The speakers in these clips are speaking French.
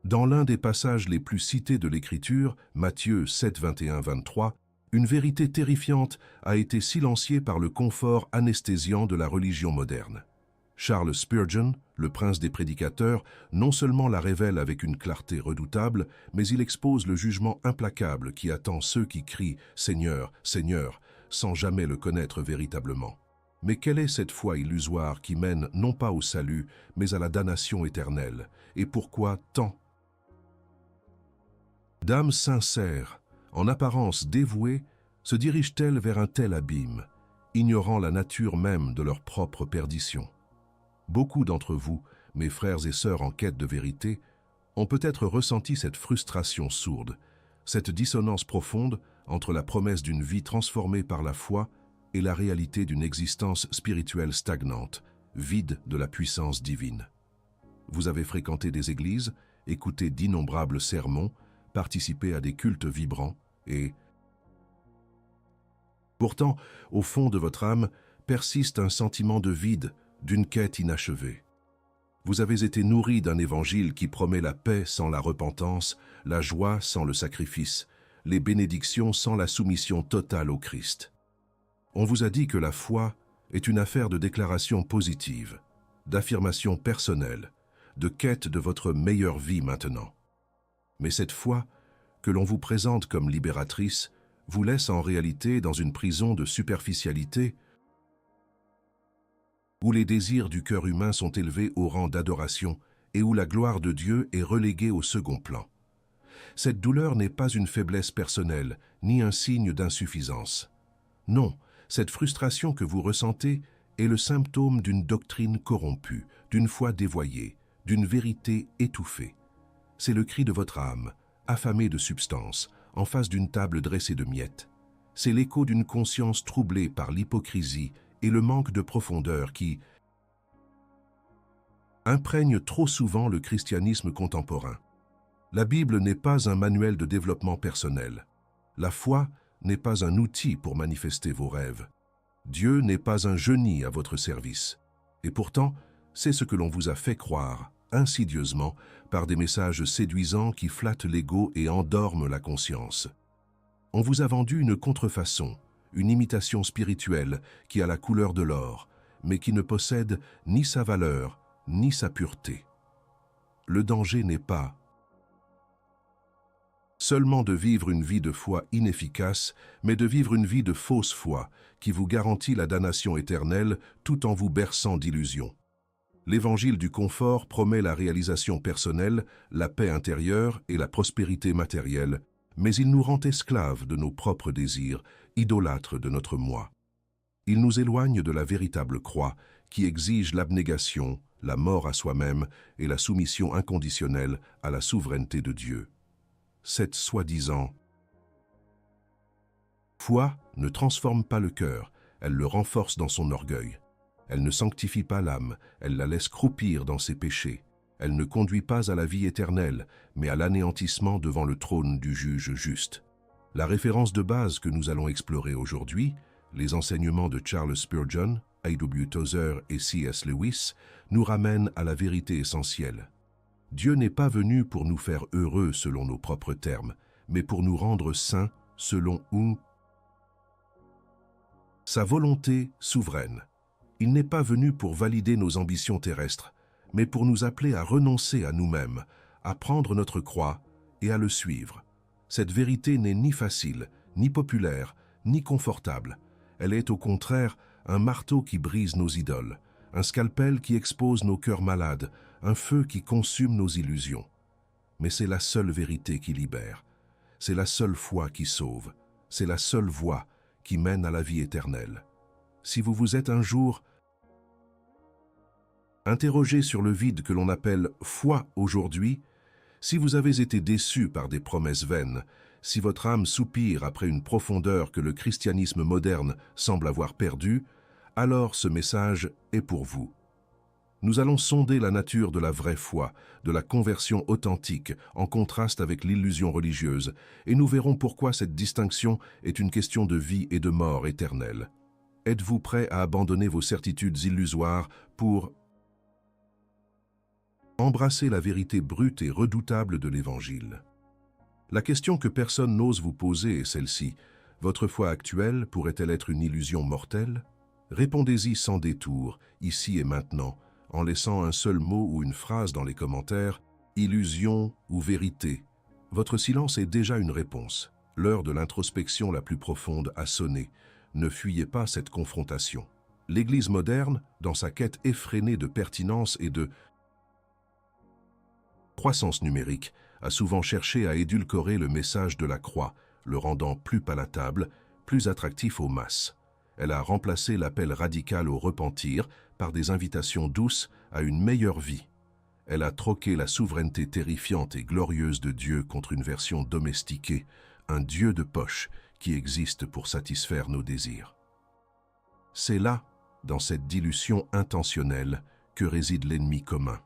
Dans l'un des passages les plus cités de l'Écriture, Matthieu 7, 21-23, une vérité terrifiante a été silenciée par le confort anesthésiant de la religion moderne. Charles Spurgeon, le prince des prédicateurs, non seulement la révèle avec une clarté redoutable, mais il expose le jugement implacable qui attend ceux qui crient « Seigneur, Seigneur », sans jamais le connaître véritablement. Mais quelle est cette foi illusoire qui mène non pas au salut, mais à la damnation éternelle? Et pourquoi tant d'âmes sincères, en apparence dévouées, se dirigent-elles vers un tel abîme, ignorant la nature même de leur propre perdition? Beaucoup d'entre vous, mes frères et sœurs en quête de vérité, ont peut-être ressenti cette frustration sourde, cette dissonance profonde entre la promesse d'une vie transformée par la foi et la réalité d'une existence spirituelle stagnante, vide de la puissance divine. Vous avez fréquenté des églises, écouté d'innombrables sermons, participé à des cultes vibrants et... Pourtant, au fond de votre âme, persiste un sentiment de vide, d'une quête inachevée. Vous avez été nourri d'un évangile qui promet la paix sans la repentance, la joie sans le sacrifice, les bénédictions sans la soumission totale au Christ. On vous a dit que la foi est une affaire de déclaration positive, d'affirmation personnelle, de quête de votre meilleure vie maintenant. Mais cette foi, que l'on vous présente comme libératrice, vous laisse en réalité dans une prison de superficialité où les désirs du cœur humain sont élevés au rang d'adoration et où la gloire de Dieu est reléguée au second plan. Cette douleur n'est pas une faiblesse personnelle, ni un signe d'insuffisance. Non, cette frustration que vous ressentez est le symptôme d'une doctrine corrompue, d'une foi dévoyée, d'une vérité étouffée. C'est le cri de votre âme, affamée de substance, en face d'une table dressée de miettes. C'est l'écho d'une conscience troublée par l'hypocrisie et le manque de profondeur qui imprègne trop souvent le christianisme contemporain. La Bible n'est pas un manuel de développement personnel. La foi n'est pas un outil pour manifester vos rêves. Dieu n'est pas un génie à votre service. Et pourtant, c'est ce que l'on vous a fait croire, insidieusement, par des messages séduisants qui flattent l'ego et endorment la conscience. On vous a vendu une contrefaçon, une imitation spirituelle qui a la couleur de l'or, mais qui ne possède ni sa valeur, ni sa pureté. Le danger n'est pas seulement de vivre une vie de foi inefficace, mais de vivre une vie de fausse foi qui vous garantit la damnation éternelle tout en vous berçant d'illusions. L'évangile du confort promet la réalisation personnelle, la paix intérieure et la prospérité matérielle, mais il nous rend esclaves de nos propres désirs, idolâtres de notre moi. Il nous éloigne de la véritable croix qui exige l'abnégation, la mort à soi-même et la soumission inconditionnelle à la souveraineté de Dieu. Cette soi-disant foi ne transforme pas le cœur, elle le renforce dans son orgueil. Elle ne sanctifie pas l'âme, elle la laisse croupir dans ses péchés. Elle ne conduit pas à la vie éternelle, mais à l'anéantissement devant le trône du juge juste. La référence de base que nous allons explorer aujourd'hui, les enseignements de Charles Spurgeon, A.W. Tozer et C.S. Lewis, nous ramènent à la vérité essentielle. Dieu n'est pas venu pour nous faire heureux selon nos propres termes, mais pour nous rendre saints selon sa volonté souveraine. Il n'est pas venu pour valider nos ambitions terrestres, mais pour nous appeler à renoncer à nous-mêmes, à prendre notre croix et à le suivre. Cette vérité n'est ni facile, ni populaire, ni confortable. Elle est au contraire un marteau qui brise nos idoles, un scalpel qui expose nos cœurs malades, un feu qui consume nos illusions. Mais c'est la seule vérité qui libère. C'est la seule foi qui sauve. C'est la seule voie qui mène à la vie éternelle. Si vous vous êtes un jour interrogé sur le vide que l'on appelle foi aujourd'hui, si vous avez été déçu par des promesses vaines, si votre âme soupire après une profondeur que le christianisme moderne semble avoir perdue, alors ce message est pour vous. Nous allons sonder la nature de la vraie foi, de la conversion authentique, en contraste avec l'illusion religieuse, et nous verrons pourquoi cette distinction est une question de vie et de mort éternelle. Êtes-vous prêt à abandonner vos certitudes illusoires pour Embrassez la vérité brute et redoutable de l'Évangile. La question que personne n'ose vous poser est celle-ci. Votre foi actuelle pourrait-elle être une illusion mortelle? Répondez-y sans détour, ici et maintenant, en laissant un seul mot ou une phrase dans les commentaires, illusion ou vérité. Votre silence est déjà une réponse. L'heure de l'introspection la plus profonde a sonné. Ne fuyez pas cette confrontation. L'Église moderne, dans sa quête effrénée de pertinence et de croissance numérique, a souvent cherché à édulcorer le message de la croix, le rendant plus palatable, plus attractif aux masses. Elle a remplacé l'appel radical au repentir par des invitations douces à une meilleure vie. Elle a troqué la souveraineté terrifiante et glorieuse de Dieu contre une version domestiquée, un Dieu de poche qui existe pour satisfaire nos désirs. C'est là, dans cette dilution intentionnelle, que réside l'ennemi commun.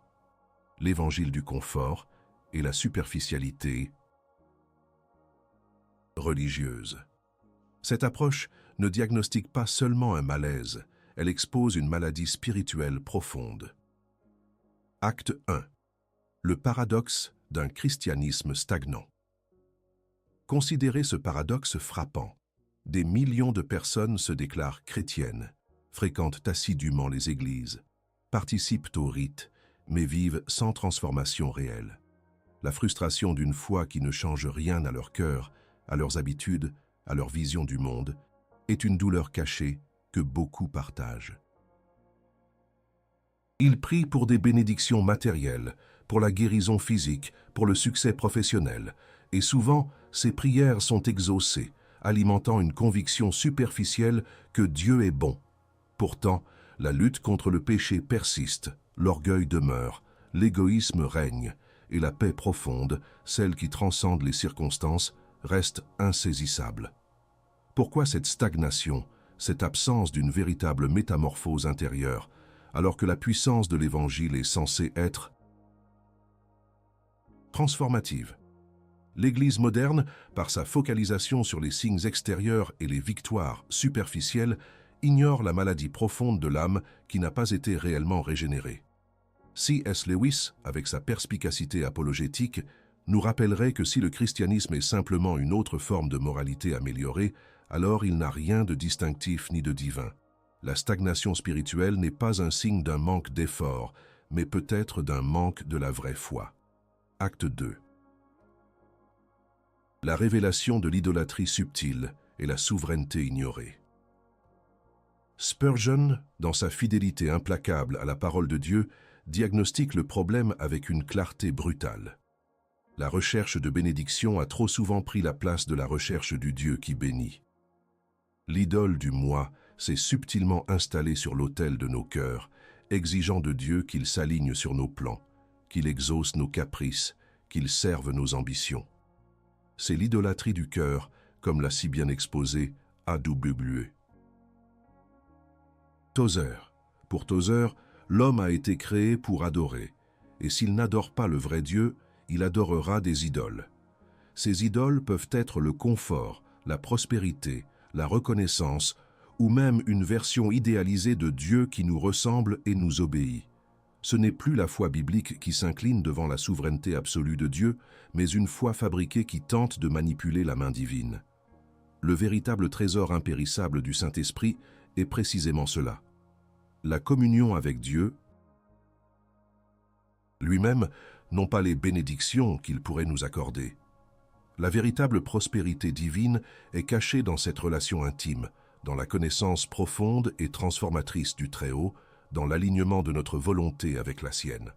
L'évangile du confort et la superficialité religieuse. Cette approche ne diagnostique pas seulement un malaise, elle expose une maladie spirituelle profonde. Acte 1. Le paradoxe d'un christianisme stagnant. Considérez ce paradoxe frappant. Des millions de personnes se déclarent chrétiennes, fréquentent assidûment les églises, participent aux rites, mais vivent sans transformation réelle. La frustration d'une foi qui ne change rien à leur cœur, à leurs habitudes, à leur vision du monde, est une douleur cachée que beaucoup partagent. Ils prient pour des bénédictions matérielles, pour la guérison physique, pour le succès professionnel, et souvent, ces prières sont exaucées, alimentant une conviction superficielle que Dieu est bon. Pourtant, la lutte contre le péché persiste, l'orgueil demeure, l'égoïsme règne, et la paix profonde, celle qui transcende les circonstances, reste insaisissable. Pourquoi cette stagnation, cette absence d'une véritable métamorphose intérieure, alors que la puissance de l'Évangile est censée être transformative? L'Église moderne, par sa focalisation sur les signes extérieurs et les victoires superficielles, ignore la maladie profonde de l'âme qui n'a pas été réellement régénérée. C.S. Lewis, avec sa perspicacité apologétique, nous rappellerait que si le christianisme est simplement une autre forme de moralité améliorée, alors il n'a rien de distinctif ni de divin. La stagnation spirituelle n'est pas un signe d'un manque d'effort, mais peut-être d'un manque de la vraie foi. Acte 2. La révélation de l'idolâtrie subtile et la souveraineté ignorée. Spurgeon, dans sa fidélité implacable à la parole de Dieu, diagnostique le problème avec une clarté brutale. La recherche de bénédiction a trop souvent pris la place de la recherche du Dieu qui bénit. L'idole du moi s'est subtilement installée sur l'autel de nos cœurs, exigeant de Dieu qu'il s'aligne sur nos plans, qu'il exauce nos caprices, qu'il serve nos ambitions. C'est l'idolâtrie du cœur, comme l'a si bien exposé A.W. Tozer. Pour Tozer, l'homme a été créé pour adorer, et s'il n'adore pas le vrai Dieu, il adorera des idoles. Ces idoles peuvent être le confort, la prospérité, la reconnaissance, ou même une version idéalisée de Dieu qui nous ressemble et nous obéit. Ce n'est plus la foi biblique qui s'incline devant la souveraineté absolue de Dieu, mais une foi fabriquée qui tente de manipuler la main divine. Le véritable trésor impérissable du Saint-Esprit est précisément cela. La communion avec Dieu, lui-même, non pas les bénédictions qu'il pourrait nous accorder. La véritable prospérité divine est cachée dans cette relation intime, dans la connaissance profonde et transformatrice du Très-Haut, dans l'alignement de notre volonté avec la sienne.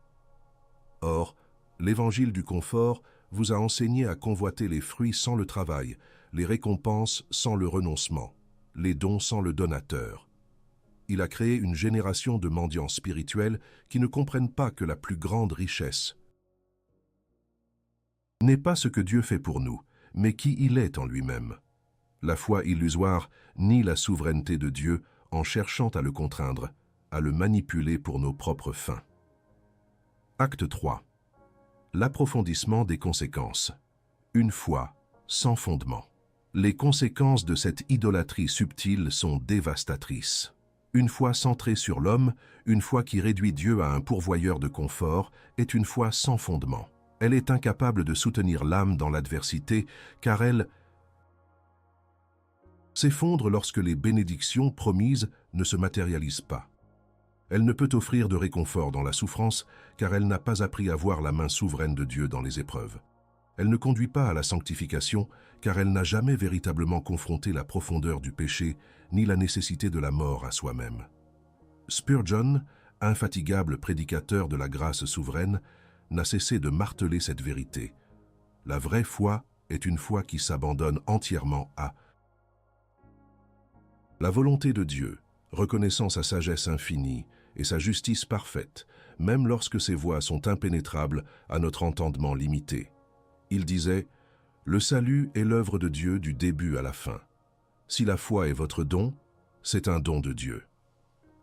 Or, l'Évangile du confort vous a enseigné à convoiter les fruits sans le travail, les récompenses sans le renoncement, les dons sans le donateur. Il a créé une génération de mendiants spirituels qui ne comprennent pas que la plus grande richesse n'est pas ce que Dieu fait pour nous, mais qui il est en lui-même. La foi illusoire nie la souveraineté de Dieu en cherchant à le contraindre, à le manipuler pour nos propres fins. Acte 3. L'approfondissement des conséquences. Une foi sans fondement. Les conséquences de cette idolâtrie subtile sont dévastatrices. Une foi centrée sur l'homme, une foi qui réduit Dieu à un pourvoyeur de confort, est une foi sans fondement. Elle est incapable de soutenir l'âme dans l'adversité, car elle s'effondre lorsque les bénédictions promises ne se matérialisent pas. Elle ne peut offrir de réconfort dans la souffrance, car elle n'a pas appris à voir la main souveraine de Dieu dans les épreuves. Elle ne conduit pas à la sanctification, car elle n'a jamais véritablement confronté la profondeur du péché, ni la nécessité de la mort à soi-même. Spurgeon, infatigable prédicateur de la grâce souveraine, n'a cessé de marteler cette vérité. La vraie foi est une foi qui s'abandonne entièrement à la volonté de Dieu, reconnaissant sa sagesse infinie et sa justice parfaite, même lorsque ses voies sont impénétrables à notre entendement limité. Il disait « Le salut est l'œuvre de Dieu du début à la fin. Si la foi est votre don, c'est un don de Dieu.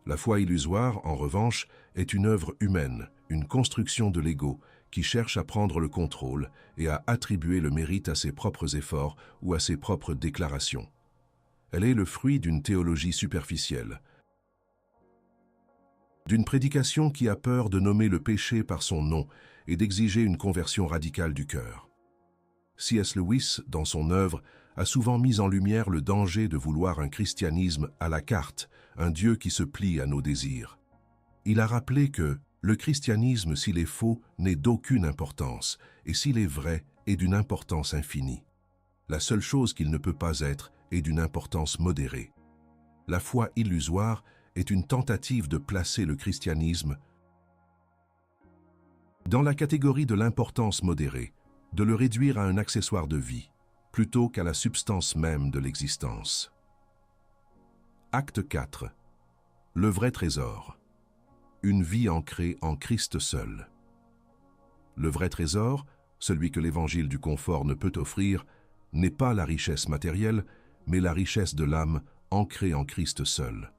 La foi illusoire, en revanche, est une œuvre humaine, une construction de l'ego, qui cherche à prendre le contrôle et à attribuer le mérite à ses propres efforts ou à ses propres déclarations. Elle est le fruit d'une théologie superficielle, d'une prédication qui a peur de nommer le péché par son nom et d'exiger une conversion radicale du cœur. C.S. Lewis, dans son œuvre, a souvent mis en lumière le danger de vouloir un christianisme à la carte, un Dieu qui se plie à nos désirs. Il a rappelé que le christianisme, s'il est faux, n'est d'aucune importance, et s'il est vrai, est d'une importance infinie. La seule chose qu'il ne peut pas être est d'une importance modérée. La foi illusoire est une tentative de placer le christianisme dans la catégorie de l'importance modérée, de le réduire à un accessoire de vie, plutôt qu'à la substance même de l'existence. Acte 4. Le vrai trésor. Une vie ancrée en Christ seul. Le vrai trésor, celui que l'évangile du confort ne peut offrir, n'est pas la richesse matérielle, mais la richesse de l'âme ancrée en Christ seul.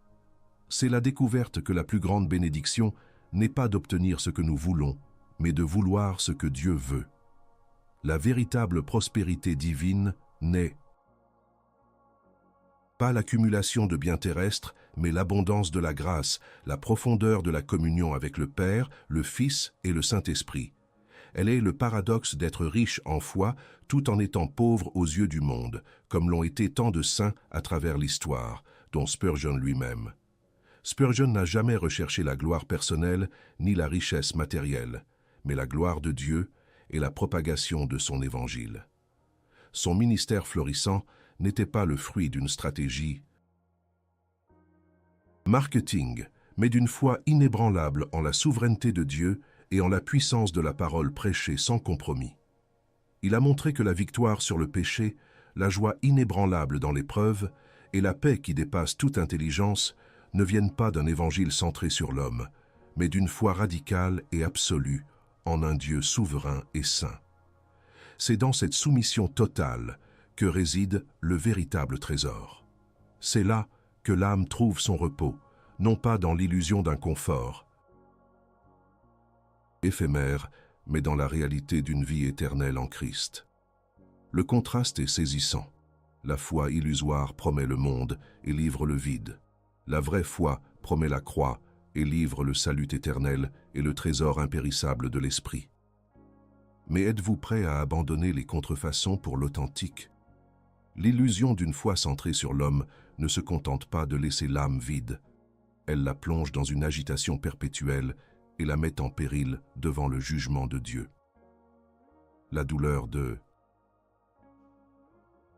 C'est la découverte que la plus grande bénédiction n'est pas d'obtenir ce que nous voulons, mais de vouloir ce que Dieu veut. La véritable prospérité divine n'est pas l'accumulation de biens terrestres, mais l'abondance de la grâce, la profondeur de la communion avec le Père, le Fils et le Saint-Esprit. Elle est le paradoxe d'être riche en foi tout en étant pauvre aux yeux du monde, comme l'ont été tant de saints à travers l'histoire, dont Spurgeon lui-même. Spurgeon n'a jamais recherché la gloire personnelle ni la richesse matérielle, mais la gloire de Dieu et la propagation de son évangile. Son ministère florissant n'était pas le fruit d'une stratégie marketing, mais d'une foi inébranlable en la souveraineté de Dieu et en la puissance de la parole prêchée sans compromis. Il a montré que la victoire sur le péché, la joie inébranlable dans l'épreuve et la paix qui dépasse toute intelligence ne viennent pas d'un évangile centré sur l'homme, mais d'une foi radicale et absolue en un Dieu souverain et saint. C'est dans cette soumission totale que réside le véritable trésor. C'est là que l'âme trouve son repos, non pas dans l'illusion d'un confort éphémère, mais dans la réalité d'une vie éternelle en Christ. Le contraste est saisissant. La foi illusoire promet le monde et livre le vide. La vraie foi promet la croix et livre le salut éternel et le trésor impérissable de l'esprit. Mais êtes-vous prêt à abandonner les contrefaçons pour l'authentique? L'illusion d'une foi centrée sur l'homme ne se contente pas de laisser l'âme vide. Elle la plonge dans une agitation perpétuelle et la met en péril devant le jugement de Dieu. La douleur de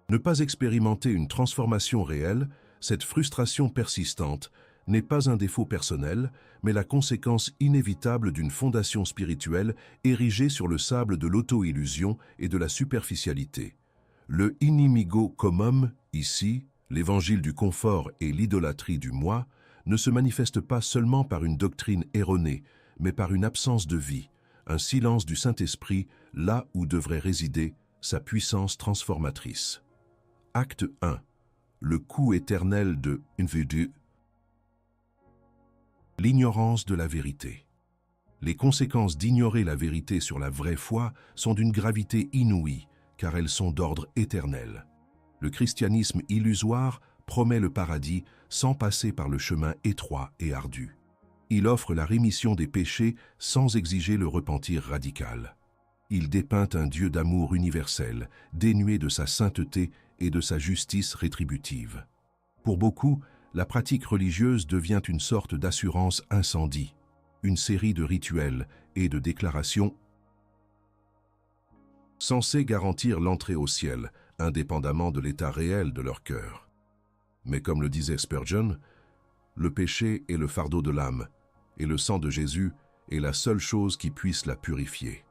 ne pas expérimenter une transformation réelle, cette frustration persistante, n'est pas un défaut personnel, mais la conséquence inévitable d'une fondation spirituelle érigée sur le sable de l'auto-illusion et de la superficialité. Le inimigo commum, ici, l'évangile du confort et l'idolâtrie du moi, ne se manifeste pas seulement par une doctrine erronée, mais par une absence de vie, un silence du Saint-Esprit là où devrait résider sa puissance transformatrice. Acte 1. Le coût éternel de l'individu. L'ignorance de la vérité. Les conséquences d'ignorer la vérité sur la vraie foi sont d'une gravité inouïe, car elles sont d'ordre éternel. Le christianisme illusoire promet le paradis sans passer par le chemin étroit et ardu. Il offre la rémission des péchés sans exiger le repentir radical. Il dépeint un Dieu d'amour universel, dénué de sa sainteté et de sa justice rétributive. Pour beaucoup, la pratique religieuse devient une sorte d'assurance incendie, une série de rituels et de déclarations censés garantir l'entrée au ciel, indépendamment de l'état réel de leur cœur. Mais comme le disait Spurgeon, le péché est le fardeau de l'âme, et le sang de Jésus est la seule chose qui puisse la purifier.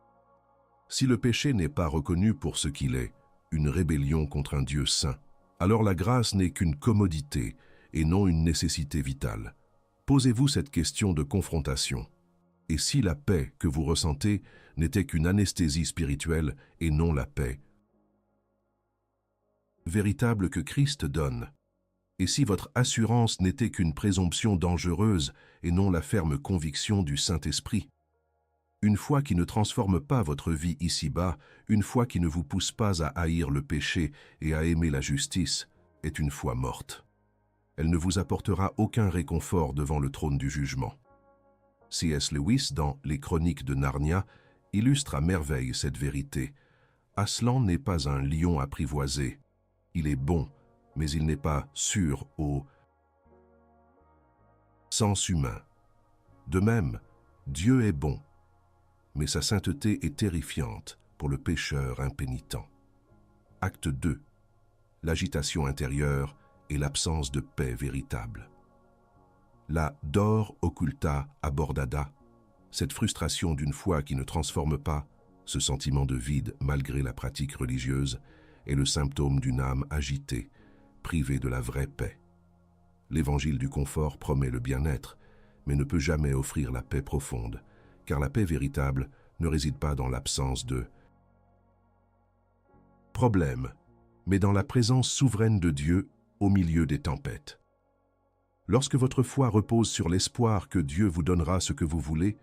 Si le péché n'est pas reconnu pour ce qu'il est, une rébellion contre un Dieu saint, alors la grâce n'est qu'une commodité et non une nécessité vitale. Posez-vous cette question de confrontation. Et si la paix que vous ressentez n'était qu'une anesthésie spirituelle et non la paix véritable que Christ donne? Et si votre assurance n'était qu'une présomption dangereuse et non la ferme conviction du Saint-Esprit? Une foi qui ne transforme pas votre vie ici-bas, une foi qui ne vous pousse pas à haïr le péché et à aimer la justice, est une foi morte. Elle ne vous apportera aucun réconfort devant le trône du jugement. C.S. Lewis, dans Les Chroniques de Narnia, illustre à merveille cette vérité. Aslan n'est pas un lion apprivoisé. Il est bon, mais il n'est pas sûr au sens humain. De même, Dieu est bon, mais sa sainteté est terrifiante pour le pécheur impénitent. Acte 2. L'agitation intérieure et l'absence de paix véritable. La dor occulta abordada, cette frustration d'une foi qui ne transforme pas, ce sentiment de vide malgré la pratique religieuse, est le symptôme d'une âme agitée, privée de la vraie paix. L'évangile du confort promet le bien-être, mais ne peut jamais offrir la paix profonde, car la paix véritable ne réside pas dans l'absence de problèmes, mais dans la présence souveraine de Dieu au milieu des tempêtes. Lorsque votre foi repose sur l'espoir que Dieu vous donnera ce que vous voulez,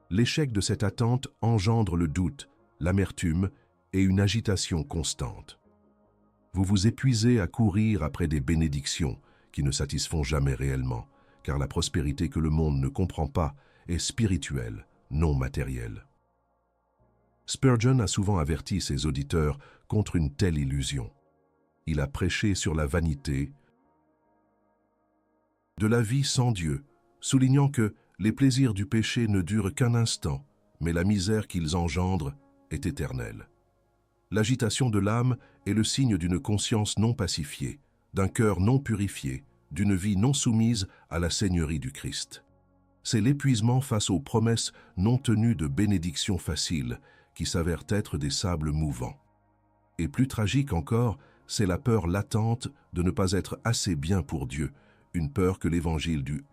l'échec de cette attente engendre le doute, l'amertume et une agitation constante. Vous vous épuisez à courir après des bénédictions qui ne satisfont jamais réellement, car la prospérité que le monde ne comprend pas est spirituelle, non matérielle. Spurgeon a souvent averti ses auditeurs contre une telle illusion. Il a prêché sur la vanité de la vie sans Dieu, soulignant que les plaisirs du péché ne durent qu'un instant, mais la misère qu'ils engendrent est éternelle. L'agitation de l'âme est le signe d'une conscience non pacifiée, d'un cœur non purifié, d'une vie non soumise à la seigneurie du Christ. C'est l'épuisement face aux promesses non tenues de bénédictions faciles qui s'avèrent être des sables mouvants. Et plus tragique encore, c'est la peur latente de ne pas être assez bien pour Dieu, une peur que l'évangile du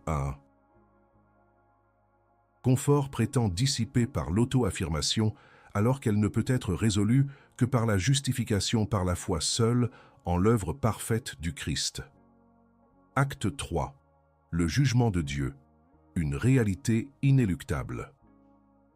confort prétend dissiper par l'auto-affirmation, alors qu'elle ne peut être résolue que par la justification par la foi seule en l'œuvre parfaite du Christ. Acte 3. Le jugement de Dieu, une réalité inéluctable.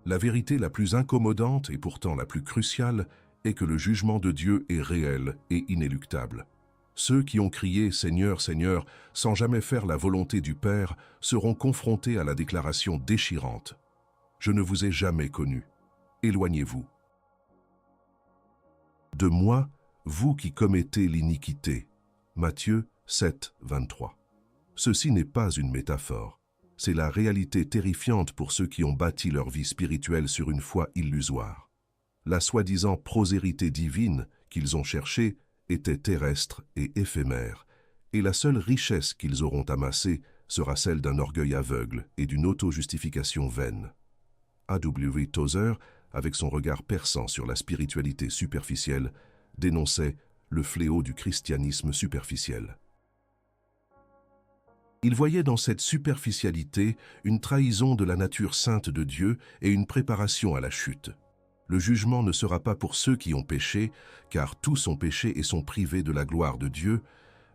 La vérité la plus incommodante et pourtant la plus cruciale est que le jugement de Dieu est réel et inéluctable. Ceux qui ont crié « Seigneur, Seigneur » sans jamais faire la volonté du Père seront confrontés à la déclaration déchirante « Je ne vous ai jamais connu, éloignez-vous de moi, vous qui commettez l'iniquité. » Matthieu 7, 23. Ceci n'est pas une métaphore, c'est la réalité terrifiante pour ceux qui ont bâti leur vie spirituelle sur une foi illusoire. La soi-disant prospérité divine qu'ils ont cherchée était terrestre et éphémère, et la seule richesse qu'ils auront amassée sera celle d'un orgueil aveugle et d'une auto-justification vaine. A.W. Tozer, avec son regard perçant sur la spiritualité superficielle, dénonçait le fléau du christianisme superficiel. Il voyait dans cette superficialité une trahison de la nature sainte de Dieu et une préparation à la chute. Le jugement ne sera pas pour ceux qui ont péché, car tous ont péché et sont privés de la gloire de Dieu,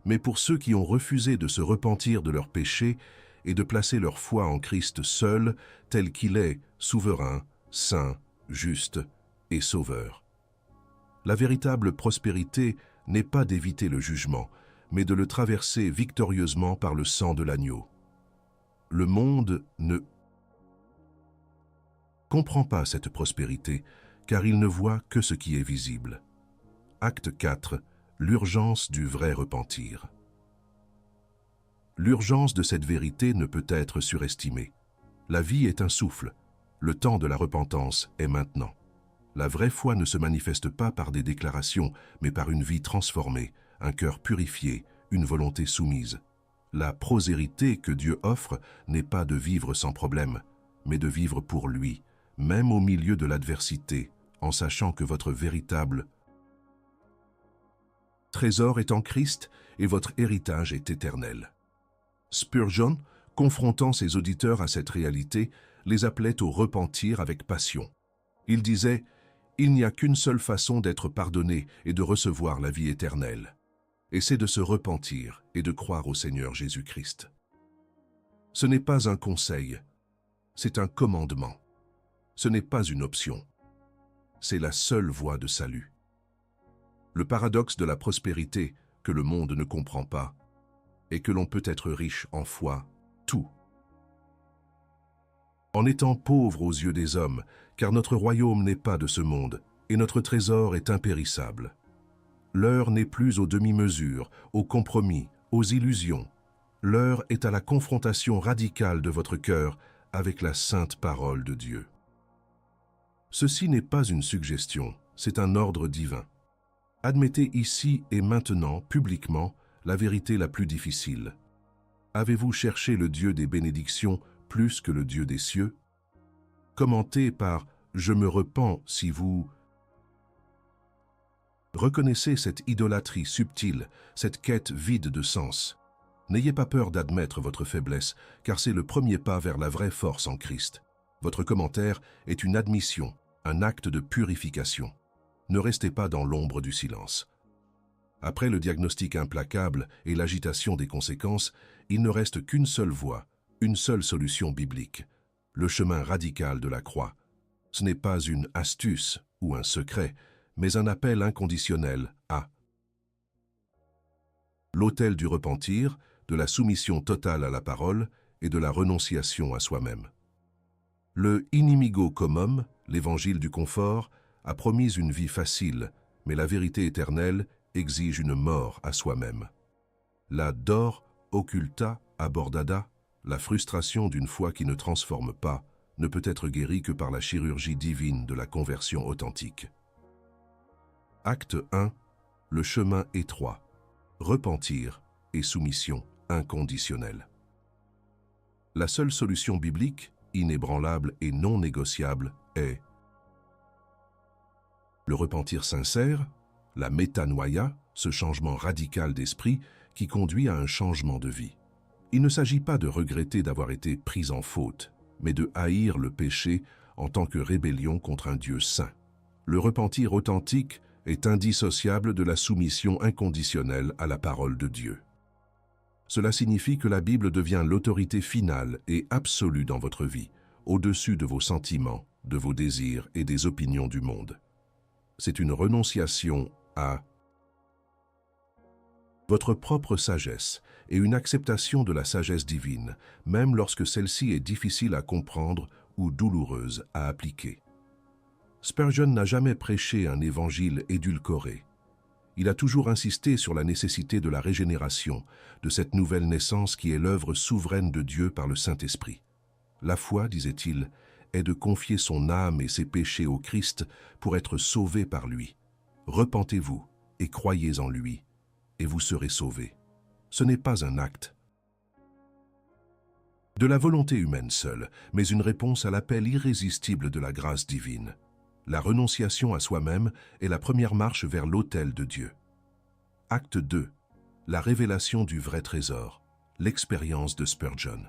mais pour ceux qui ont refusé de se repentir de leurs péchés et de placer leur foi en Christ seul, tel qu'il est, souverain, saint, juste et sauveur. La véritable prospérité n'est pas d'éviter le jugement, mais de le traverser victorieusement par le sang de l'agneau. Le monde ne comprend pas cette prospérité, car il ne voit que ce qui est visible. Acte 4. L'urgence du vrai repentir. L'urgence de cette vérité ne peut être surestimée. La vie est un souffle. Le temps de la repentance est maintenant. La vraie foi ne se manifeste pas par des déclarations, mais par une vie transformée, un cœur purifié, une volonté soumise. La prospérité que Dieu offre n'est pas de vivre sans problème, mais de vivre pour lui, même au milieu de l'adversité, en sachant que votre véritable trésor est en Christ et votre héritage est éternel. Spurgeon, confrontant ses auditeurs à cette réalité, les appelait au repentir avec passion. Il disait « Il n'y a qu'une seule façon d'être pardonné et de recevoir la vie éternelle. Et c'est de se repentir et de croire au Seigneur Jésus-Christ. » Ce n'est pas un conseil, c'est un commandement. Ce n'est pas une option. C'est la seule voie de salut. Le paradoxe de la prospérité, que le monde ne comprend pas, est que l'on peut être riche en foi, tout, en étant pauvre aux yeux des hommes, car notre royaume n'est pas de ce monde, et notre trésor est impérissable. L'heure n'est plus aux demi-mesures, aux compromis, aux illusions. L'heure est à la confrontation radicale de votre cœur avec la sainte parole de Dieu. Ceci n'est pas une suggestion, c'est un ordre divin. Admettez ici et maintenant, publiquement, la vérité la plus difficile. Avez-vous cherché le Dieu des bénédictions plus que le Dieu des cieux? Commentez par « Je me repens » si vous reconnaissez cette idolâtrie subtile, cette quête vide de sens. N'ayez pas peur d'admettre votre faiblesse, car c'est le premier pas vers la vraie force en Christ. Votre commentaire est une admission, un acte de purification. Ne restez pas dans l'ombre du silence. Après le diagnostic implacable et l'agitation des conséquences, il ne reste qu'une seule voie, une seule solution biblique, le chemin radical de la croix. Ce n'est pas une astuce ou un secret, mais un appel inconditionnel à l'autel du repentir, de la soumission totale à la parole et de la renonciation à soi-même. Le inimigo commum, l'évangile du confort, a promis une vie facile, mais la vérité éternelle exige une mort à soi-même. La dor occulta abordada, la frustration d'une foi qui ne transforme pas, ne peut être guérie que par la chirurgie divine de la conversion authentique. Acte 1. Le chemin étroit. Repentir et soumission inconditionnelle. La seule solution biblique, inébranlable et non négociable, est le repentir sincère, la métanoïa, ce changement radical d'esprit qui conduit à un changement de vie. Il ne s'agit pas de regretter d'avoir été pris en faute, mais de haïr le péché en tant que rébellion contre un Dieu saint. Le repentir authentique est indissociable de la soumission inconditionnelle à la parole de Dieu. Cela signifie que la Bible devient l'autorité finale et absolue dans votre vie, au-dessus de vos sentiments, de vos désirs et des opinions du monde. C'est une renonciation à votre propre sagesse et une acceptation de la sagesse divine, même lorsque celle-ci est difficile à comprendre ou douloureuse à appliquer. Spurgeon n'a jamais prêché un évangile édulcoré. Il a toujours insisté sur la nécessité de la régénération, de cette nouvelle naissance qui est l'œuvre souveraine de Dieu par le Saint-Esprit. La foi, disait-il, est de confier son âme et ses péchés au Christ pour être sauvé par lui. Repentez-vous et croyez en lui, et vous serez sauvés. Ce n'est pas un acte de la volonté humaine seule, mais une réponse à l'appel irrésistible de la grâce divine. La renonciation à soi-même est la première marche vers l'autel de Dieu. Acte 2. La révélation du vrai trésor, l'expérience de Spurgeon.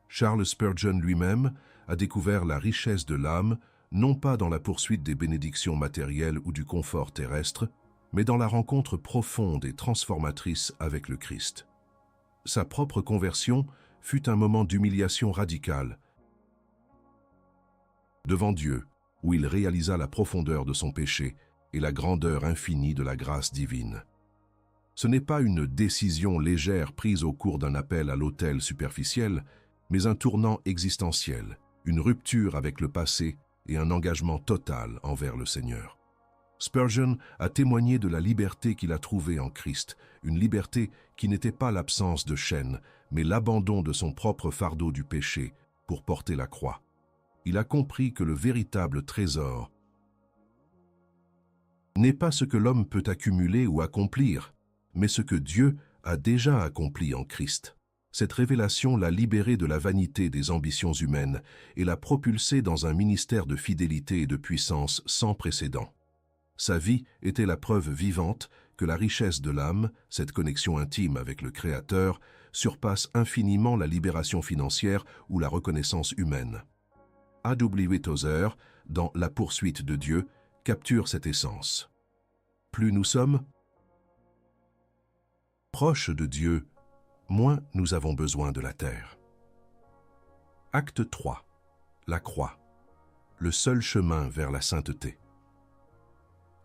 Charles Spurgeon lui-même a découvert la richesse de l'âme, non pas dans la poursuite des bénédictions matérielles ou du confort terrestre, mais dans la rencontre profonde et transformatrice avec le Christ. Sa propre conversion fut un moment d'humiliation radicale devant Dieu, où il réalisa la profondeur de son péché et la grandeur infinie de la grâce divine. Ce n'est pas une décision légère prise au cours d'un appel à l'autel superficiel, mais un tournant existentiel, une rupture avec le passé et un engagement total envers le Seigneur. Spurgeon a témoigné de la liberté qu'il a trouvée en Christ, une liberté qui n'était pas l'absence de chaînes, mais l'abandon de son propre fardeau du péché pour porter la croix. Il a compris que le véritable trésor n'est pas ce que l'homme peut accumuler ou accomplir, mais ce que Dieu a déjà accompli en Christ. Cette révélation l'a libéré de la vanité des ambitions humaines et l'a propulsé dans un ministère de fidélité et de puissance sans précédent. Sa vie était la preuve vivante que la richesse de l'âme, cette connexion intime avec le Créateur, surpasse infiniment la libération financière ou la reconnaissance humaine. A.W. Tozer, dans La poursuite de Dieu, capture cette essence. Plus nous sommes proches de Dieu, moins nous avons besoin de la terre. Acte 3. La croix. Le seul chemin vers la sainteté.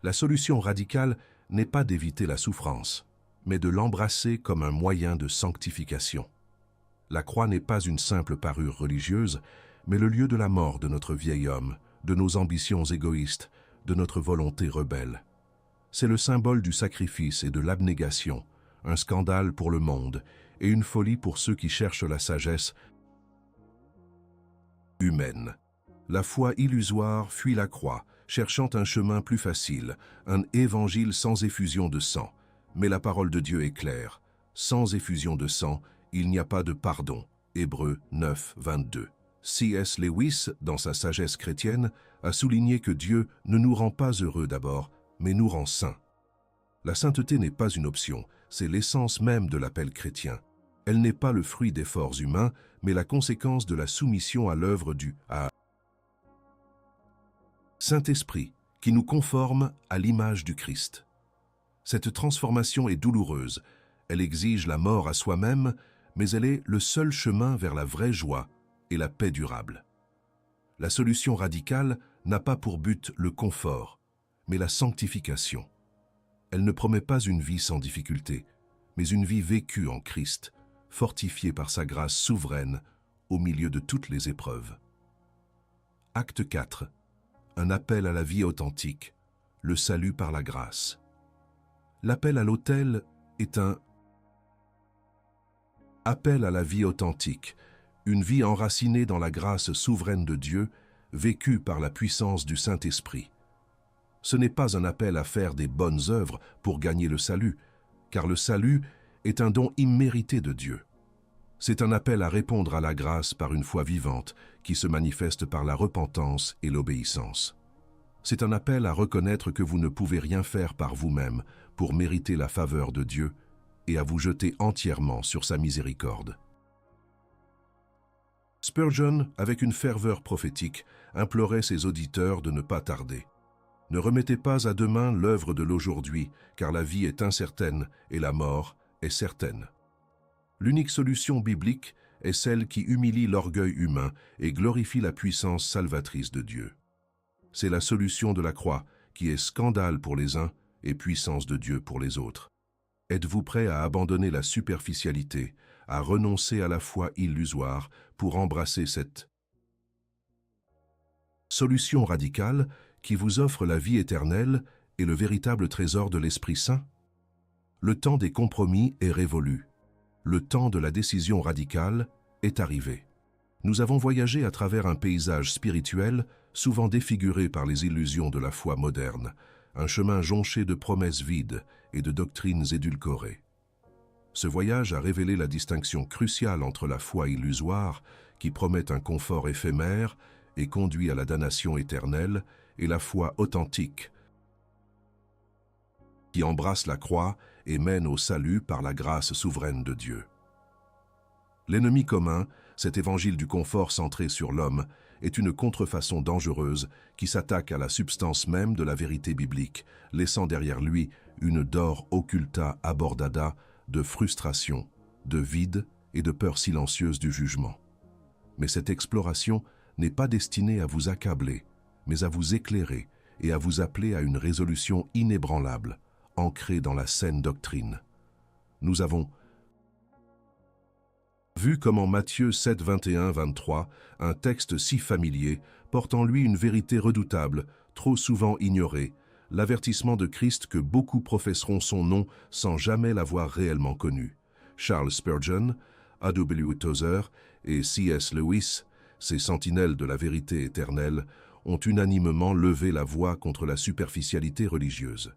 La solution radicale n'est pas d'éviter la souffrance, mais de l'embrasser comme un moyen de sanctification. La croix n'est pas une simple parure religieuse, mais le lieu de la mort de notre vieil homme, de nos ambitions égoïstes, de notre volonté rebelle. C'est le symbole du sacrifice et de l'abnégation, un scandale pour le monde et une folie pour ceux qui cherchent la sagesse humaine. La foi illusoire fuit la croix, cherchant un chemin plus facile, un évangile sans effusion de sang. Mais la parole de Dieu est claire. Sans effusion de sang, il n'y a pas de pardon. Hébreux 9, 22. C.S. Lewis, dans sa sagesse chrétienne, a souligné que Dieu ne nous rend pas heureux d'abord, mais nous rend saints. La sainteté n'est pas une option, c'est l'essence même de l'appel chrétien. Elle n'est pas le fruit d'efforts humains, mais la conséquence de la soumission à l'œuvre du Saint-Esprit, qui nous conforme à l'image du Christ. Cette transformation est douloureuse, elle exige la mort à soi-même, mais elle est le seul chemin vers la vraie joie et la paix durable. La solution radicale n'a pas pour but le confort, mais la sanctification. Elle ne promet pas une vie sans difficulté, mais une vie vécue en Christ, fortifiée par sa grâce souveraine au milieu de toutes les épreuves. Acte 4. Un appel à la vie authentique, le salut par la grâce. L'appel à l'autel est un appel à la vie authentique, une vie enracinée dans la grâce souveraine de Dieu, vécue par la puissance du Saint-Esprit. Ce n'est pas un appel à faire des bonnes œuvres pour gagner le salut, car le salut est un don immérité de Dieu. C'est un appel à répondre à la grâce par une foi vivante qui se manifeste par la repentance et l'obéissance. C'est un appel à reconnaître que vous ne pouvez rien faire par vous-même pour mériter la faveur de Dieu et à vous jeter entièrement sur sa miséricorde. Spurgeon, avec une ferveur prophétique, implorait ses auditeurs de ne pas tarder. Ne remettez pas à demain l'œuvre de l'aujourd'hui, car la vie est incertaine et la mort est certaine. L'unique solution biblique est celle qui humilie l'orgueil humain et glorifie la puissance salvatrice de Dieu. C'est la solution de la croix qui est scandale pour les uns et puissance de Dieu pour les autres. Êtes-vous prêt à abandonner la superficialité, à renoncer à la foi illusoire pour embrasser cette solution radicale qui vous offre la vie éternelle et le véritable trésor de l'Esprit Saint? Le temps des compromis est révolu. Le temps de la décision radicale est arrivé. Nous avons voyagé à travers un paysage spirituel souvent défiguré par les illusions de la foi moderne, un chemin jonché de promesses vides et de doctrines édulcorées. Ce voyage a révélé la distinction cruciale entre la foi illusoire, qui promet un confort éphémère et conduit à la damnation éternelle, et la foi authentique, qui embrasse la croix et mène au salut par la grâce souveraine de Dieu. L'ennemi commun, cet évangile du confort centré sur l'homme, est une contrefaçon dangereuse qui s'attaque à la substance même de la vérité biblique, laissant derrière lui une dor occulta abordada de frustration, de vide et de peur silencieuse du jugement. Mais cette exploration n'est pas destinée à vous accabler, mais à vous éclairer et à vous appeler à une résolution inébranlable, ancrée dans la saine doctrine. Nous avons vu comment Matthieu 7, 21-23, un texte si familier, porte en lui une vérité redoutable, trop souvent ignorée, l'avertissement de Christ que beaucoup professeront son nom sans jamais l'avoir réellement connu. Charles Spurgeon, A.W. Tozer et C.S. Lewis, ces sentinelles de la vérité éternelle, ont unanimement levé la voix contre la superficialité religieuse.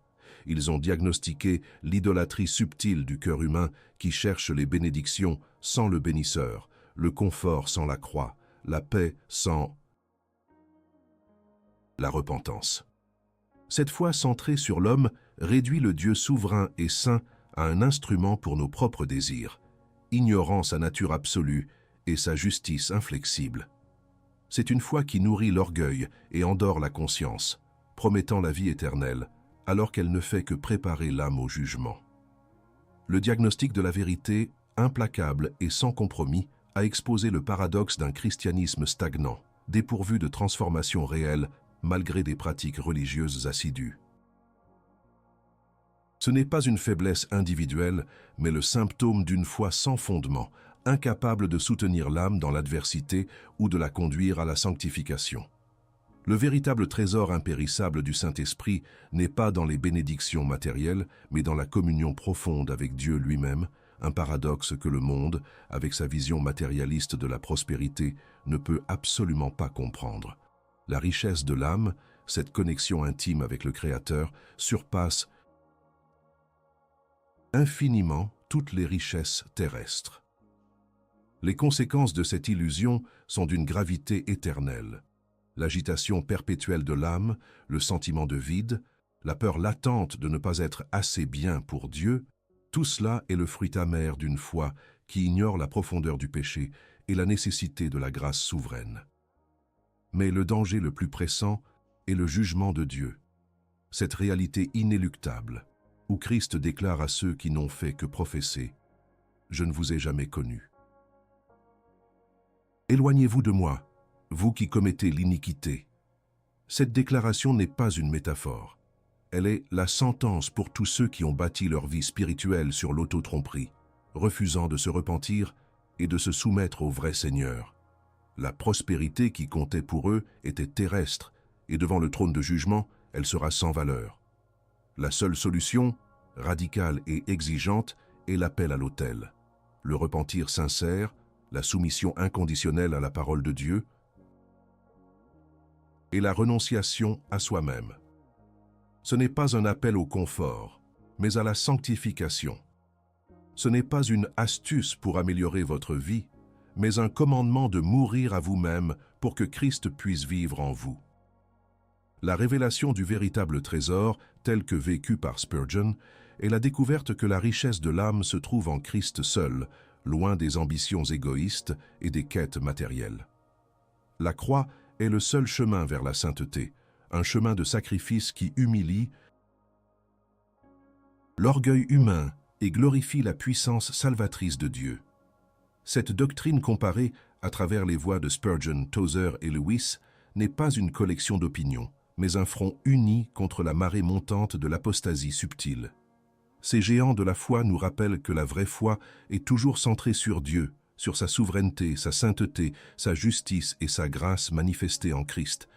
Ils ont diagnostiqué l'idolâtrie subtile du cœur humain qui cherche les bénédictions sans le bénisseur, le confort sans la croix, la paix sans la repentance. Cette foi centrée sur l'homme réduit le Dieu souverain et saint à un instrument pour nos propres désirs, ignorant sa nature absolue et sa justice inflexible. C'est une foi qui nourrit l'orgueil et endort la conscience, promettant la vie éternelle, alors qu'elle ne fait que préparer l'âme au jugement. Le diagnostic de la vérité, implacable et sans compromis, a exposé le paradoxe d'un christianisme stagnant, dépourvu de transformation réelle, malgré des pratiques religieuses assidues. Ce n'est pas une faiblesse individuelle, mais le symptôme d'une foi sans fondement, incapable de soutenir l'âme dans l'adversité ou de la conduire à la sanctification. Le véritable trésor impérissable du Saint-Esprit n'est pas dans les bénédictions matérielles, mais dans la communion profonde avec Dieu lui-même, un paradoxe que le monde, avec sa vision matérialiste de la prospérité, ne peut absolument pas comprendre. La richesse de l'âme, cette connexion intime avec le Créateur, surpasse infiniment toutes les richesses terrestres. Les conséquences de cette illusion sont d'une gravité éternelle. L'agitation perpétuelle de l'âme, le sentiment de vide, la peur latente de ne pas être assez bien pour Dieu, tout cela est le fruit amer d'une foi qui ignore la profondeur du péché et la nécessité de la grâce souveraine. Mais le danger le plus pressant est le jugement de Dieu, cette réalité inéluctable, où Christ déclare à ceux qui n'ont fait que professer « Je ne vous ai jamais connu ». Éloignez-vous de moi, vous qui commettez l'iniquité. Cette déclaration n'est pas une métaphore. Elle est la sentence pour tous ceux qui ont bâti leur vie spirituelle sur l'auto-tromperie, refusant de se repentir et de se soumettre au vrai Seigneur. La prospérité qui comptait pour eux était terrestre, et devant le trône de jugement, elle sera sans valeur. La seule solution, radicale et exigeante, est l'appel à l'autel. Le repentir sincère, la soumission inconditionnelle à la parole de Dieu, et la renonciation à soi-même. Ce n'est pas un appel au confort, mais à la sanctification. Ce n'est pas une astuce pour améliorer votre vie, mais un commandement de mourir à vous-même pour que Christ puisse vivre en vous. La révélation du véritable trésor, tel que vécu par Spurgeon, est la découverte que la richesse de l'âme se trouve en Christ seul, loin des ambitions égoïstes et des quêtes matérielles. La croix est le seul chemin vers la sainteté, un chemin de sacrifice qui humilie l'orgueil humain et glorifie la puissance salvatrice de Dieu. Cette doctrine comparée, à travers les voix de Spurgeon, Tozer et Lewis, n'est pas une collection d'opinions, mais un front uni contre la marée montante de l'apostasie subtile. Ces géants de la foi nous rappellent que la vraie foi est toujours centrée sur Dieu, sur sa souveraineté, sa sainteté, sa justice et sa grâce manifestées en Christ.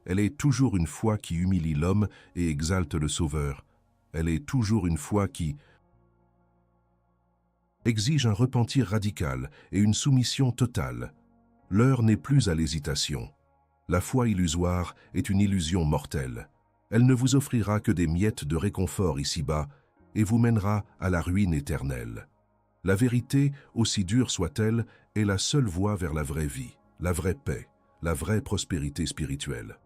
Elle est toujours une foi qui humilie l'homme et exalte le Sauveur. Elle est toujours une foi qui exige un repentir radical et une soumission totale. L'heure n'est plus à l'hésitation. La foi illusoire est une illusion mortelle. Elle ne vous offrira que des miettes de réconfort ici-bas et vous mènera à la ruine éternelle. La vérité, aussi dure soit-elle, est la seule voie vers la vraie vie, la vraie paix, la vraie prospérité spirituelle.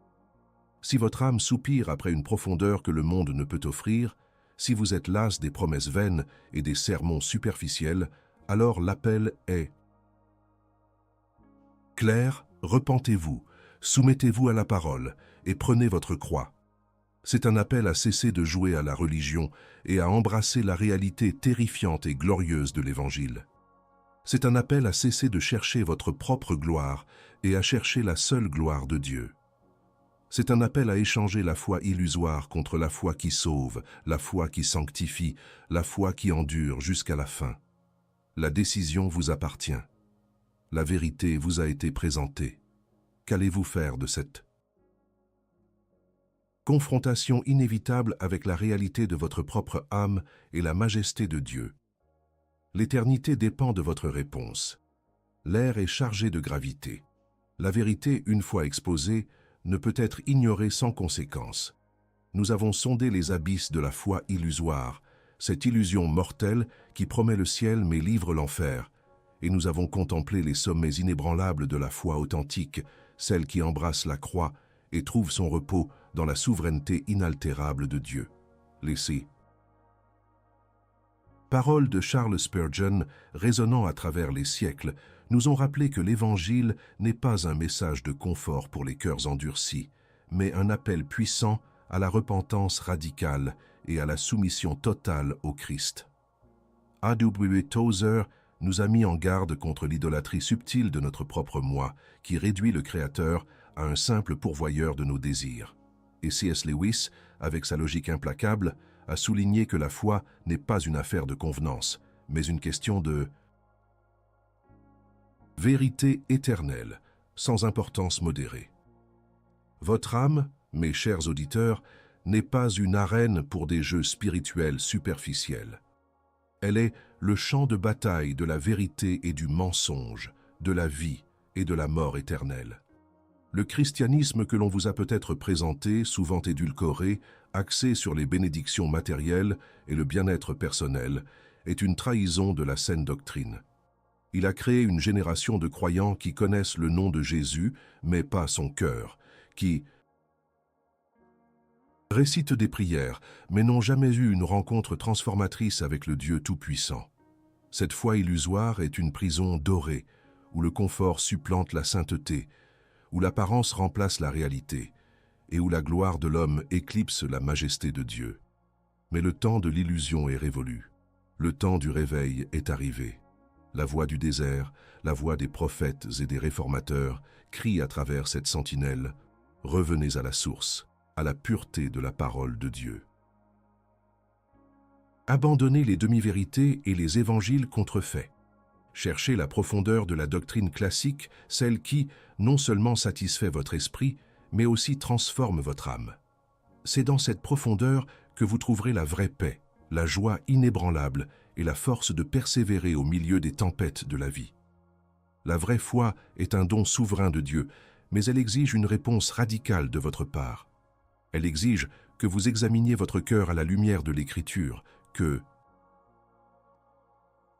Si votre âme soupire après une profondeur que le monde ne peut offrir, si vous êtes las des promesses vaines et des sermons superficiels, alors l'appel est clair, repentez-vous, soumettez-vous à la parole et prenez votre croix. C'est un appel à cesser de jouer à la religion et à embrasser la réalité terrifiante et glorieuse de l'Évangile. C'est un appel à cesser de chercher votre propre gloire et à chercher la seule gloire de Dieu. C'est un appel à échanger la foi illusoire contre la foi qui sauve, la foi qui sanctifie, la foi qui endure jusqu'à la fin. La décision vous appartient. La vérité vous a été présentée. Qu'allez-vous faire de cette confrontation inévitable avec la réalité de votre propre âme et la majesté de Dieu? L'éternité dépend de votre réponse. L'air est chargé de gravité. La vérité, une fois exposée, ne peut être ignorée sans conséquence. Nous avons sondé les abysses de la foi illusoire, cette illusion mortelle qui promet le ciel mais livre l'enfer, et nous avons contemplé les sommets inébranlables de la foi authentique, celle qui embrasse la croix et trouve son repos dans la souveraineté inaltérable de Dieu. Laissez. Paroles de Charles Spurgeon, résonnant à travers les siècles, nous ont rappelé que l'Évangile n'est pas un message de confort pour les cœurs endurcis, mais un appel puissant à la repentance radicale et à la soumission totale au Christ. A.W. Tozer nous a mis en garde contre l'idolâtrie subtile de notre propre moi, qui réduit le Créateur à un simple pourvoyeur de nos désirs. Et C.S. Lewis, avec sa logique implacable, a souligné que la foi n'est pas une affaire de convenance, mais une question de vérité éternelle, sans importance modérée. Votre âme, mes chers auditeurs, n'est pas une arène pour des jeux spirituels superficiels. Elle est le champ de bataille de la vérité et du mensonge, de la vie et de la mort éternelle. Le christianisme que l'on vous a peut-être présenté, souvent édulcoré, axé sur les bénédictions matérielles et le bien-être personnel, est une trahison de la saine doctrine. Il a créé une génération de croyants qui connaissent le nom de Jésus, mais pas son cœur, qui récitent des prières, mais n'ont jamais eu une rencontre transformatrice avec le Dieu Tout-Puissant. Cette foi illusoire est une prison dorée, où le confort supplante la sainteté, où l'apparence remplace la réalité, et où la gloire de l'homme éclipse la majesté de Dieu. Mais le temps de l'illusion est révolu. Le temps du réveil est arrivé. La voix du désert, la voix des prophètes et des réformateurs crie à travers cette sentinelle « Revenez à la source, à la pureté de la parole de Dieu. » Abandonnez les demi-vérités et les évangiles contrefaits. Cherchez la profondeur de la doctrine classique, celle qui, non seulement satisfait votre esprit, mais aussi transforme votre âme. C'est dans cette profondeur que vous trouverez la vraie paix, la joie inébranlable et la force de persévérer au milieu des tempêtes de la vie. La vraie foi est un don souverain de Dieu, mais elle exige une réponse radicale de votre part. Elle exige que vous examiniez votre cœur à la lumière de l'Écriture, que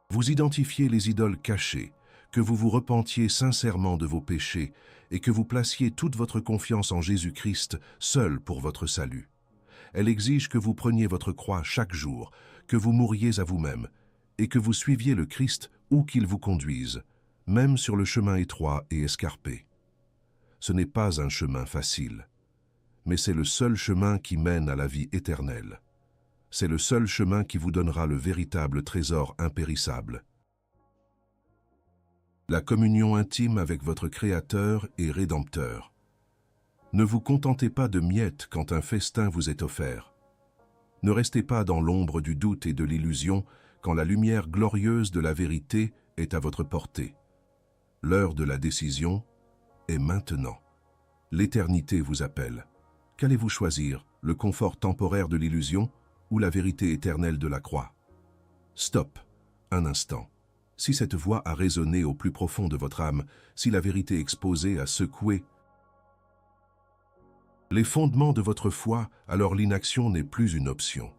vous identifiez les idoles cachées, que vous vous repentiez sincèrement de vos péchés et que vous placiez toute votre confiance en Jésus-Christ seul pour votre salut. Elle exige que vous preniez votre croix chaque jour, que vous mouriez à vous-même et que vous suiviez le Christ où qu'il vous conduise, même sur le chemin étroit et escarpé. Ce n'est pas un chemin facile, mais c'est le seul chemin qui mène à la vie éternelle. C'est le seul chemin qui vous donnera le véritable trésor impérissable. La communion intime avec votre Créateur et Rédempteur. Ne vous contentez pas de miettes quand un festin vous est offert. Ne restez pas dans l'ombre du doute et de l'illusion quand la lumière glorieuse de la vérité est à votre portée. L'heure de la décision est maintenant. L'éternité vous appelle. Qu'allez-vous choisir, le confort temporaire de l'illusion ou la vérité éternelle de la croix? Stop, un instant. Si cette voix a résonné au plus profond de votre âme, si la vérité exposée a secoué les fondements de votre foi, alors l'inaction n'est plus une option.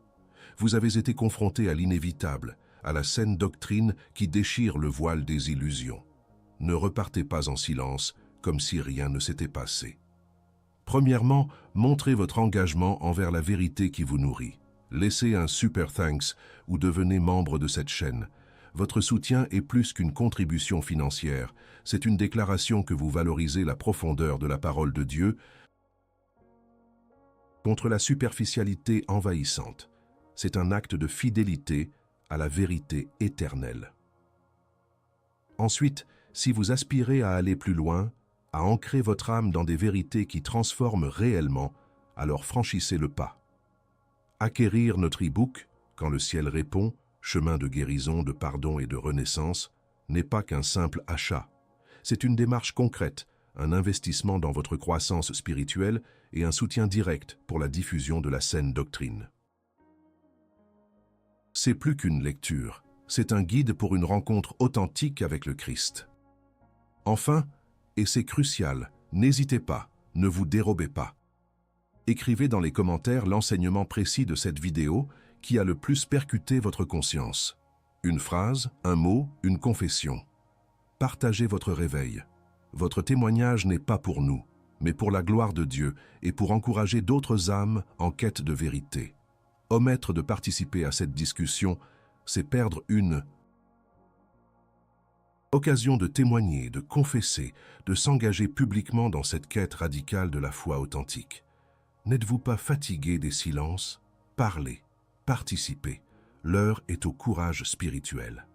Vous avez été confronté à l'inévitable, à la saine doctrine qui déchire le voile des illusions. Ne repartez pas en silence, comme si rien ne s'était passé. Premièrement, montrez votre engagement envers la vérité qui vous nourrit. Laissez un super thanks ou devenez membre de cette chaîne. Votre soutien est plus qu'une contribution financière. C'est une déclaration que vous valorisez la profondeur de la parole de Dieu contre la superficialité envahissante. C'est un acte de fidélité à la vérité éternelle. Ensuite, si vous aspirez à aller plus loin, à ancrer votre âme dans des vérités qui transforment réellement, alors franchissez le pas. Acquérir notre e-book, Quand le ciel répond, chemin de guérison, de pardon et de renaissance, n'est pas qu'un simple achat. C'est une démarche concrète, un investissement dans votre croissance spirituelle et un soutien direct pour la diffusion de la saine doctrine. C'est plus qu'une lecture, c'est un guide pour une rencontre authentique avec le Christ. Enfin, et c'est crucial, n'hésitez pas, ne vous dérobez pas. Écrivez dans les commentaires l'enseignement précis de cette vidéo qui a le plus percuté votre conscience. Une phrase, un mot, une confession. Partagez votre réveil. Votre témoignage n'est pas pour nous, mais pour la gloire de Dieu et pour encourager d'autres âmes en quête de vérité. Omettre de participer à cette discussion, c'est perdre une occasion de témoigner, de confesser, de s'engager publiquement dans cette quête radicale de la foi authentique. N'êtes-vous pas fatigué des silences? Parlez, participez. L'heure est au courage spirituel.